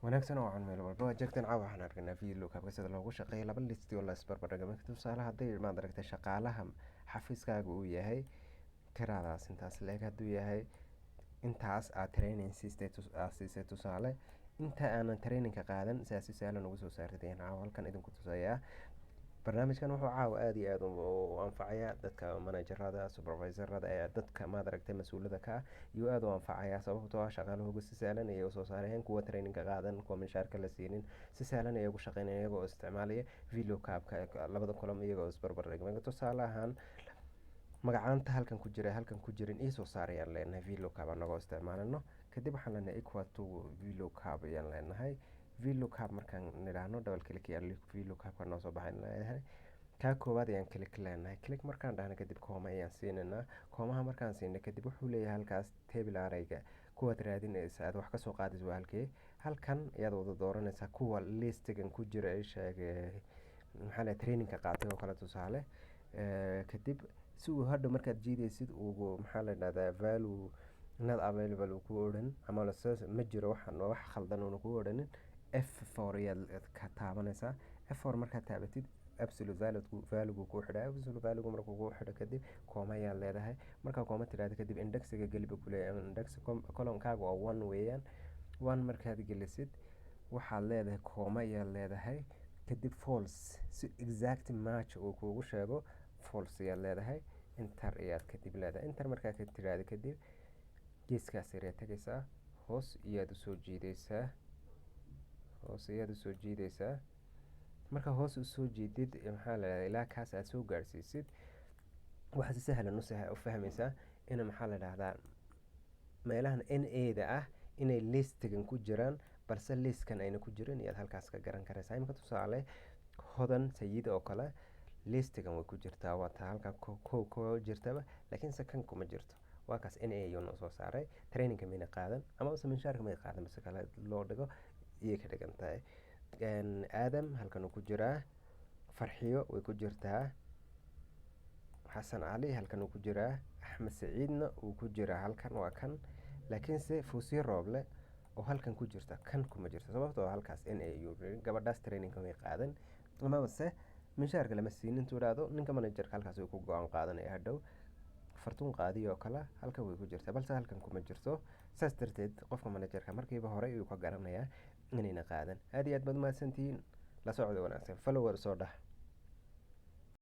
wanaagsan oo aan meel walba waa jeegteen caawa waxaan arkaynaa video kaabka sida loogu shaqeeyo laba listi oo la isbarbardhigay marka tusaale hadday maad aragtay shaqaalaha xafiiskaaga uu yahay tiradaas intaas leeg hadduu yahay intaas aad training siisay tusaale inta aanan trainingka qaadan sidaas si sahlan ugu soo saartay caawa halkan idinku tusayaa barnaamijkan wuxuu caawa aad iyo aad u anfacaya dadka managerada supervisorada ee dadka maad aragtay mas-uulada ka iyo aad u anfacaya sababtoo ah shaqaalahooda si sahlan ayay usoo saarayaan kuwa trainingka qaadan kuwa mishaarka la siinin si sahlan ayay ugu shaqeynayaan iyagoo isticmaalaya video kaabka labada kulam iyagoo isbarbardhigay tusaale ahaan magacaanta halkan ku jira halkan ku jirin ii soo saarayaan leenahay video kaab anagoo isticmaalano kadib waxaan leenahay equal to video kaab ayaan leenahay video kaab markaan nidhaahno double click iyo video kaabka noo soo baxay leenahay ka koowaad ayaan click leenahay click markaan dhahno kadib kooma ayaan siinanaa koomaha markaan siinay kadib wuxuu leeyahay halkaas table arrayga kuwaad raadinaysa aad wax ka soo qaadaysa waa halkee halkan ayaad wada dooranaysaa kuwa listigan ku jira ay sheegay maxaa la trainingka qaatay oo kale tusaale kadib si uu hadhow markaad jiidaysid ugu maxaa la dhahdaa value not available uu ku odhan ama ma jiro waxaan wax khaldan uuna ku odhanin F4 ayaad ka taabanaysaa F4 markaad taabatid absolute value ku xidha absolute value markuu ku xidho kadib kooma ayaad leedahay markaa kooma tiraahdo kadib indexiga geliba ku leeyahay index column-kaaga waa 1 weeyaan 1 markaad gelisid waxaad leedahay kooma ayaad leedahay kadib false si exact match uu kuugu sheego false ayaad leedahay enter ayaad kadib leedahay enter markaa ka tiraahdo kadib geeskaas ayaad tagaysaa hoos iyaad usoo jiidaysaa marka hoos usoo jiidid maxaa la dhahdaa ilaa kaas aad soo gaarsiisid waxaa si sahlan u fahmaysaa in maxaa la dhahdaa meelahan NA-da ah inay listigan ku jiraan balse listkan ayna ku jirin iyaad halkaas ka garan karaysaa imika tusaale hodan sayid oo kale listigan way ku jirtaa waa taa halka ko jirtaba laakiin sakan kuma jirto waa kaas NA ayuu noo soo saaray trainingka mayna qaadan ama use minshaarka may qaadan base kale loo dhigo iyay ka dhigan tahay aadam halkan uu ku jiraa farxiyo way ku jirtaa xasan cali halkan uu ku jiraa axmed saciidna uu ku jiraa halkan waa kan laakiinse fuusiyo rooble oo halkan ku jirta kan kuma jirto sababtoo halkaas NA ayuu gabadhaas trainingka may qaadan amabase minshaarka lama siinin intuu idhaahdo ninka managerka halkaas uu ku go-aan qaadanaya hadhow fartuun qaadiyo oo kale halkan way ku jirtaa balse halkan kuma jirto saas darteed qofka managerka markiiba hore ayuu ka garanayaa inayna qaadan aad iyo aad baad mahadsantihiin la socda wanaagsan followers soo dhah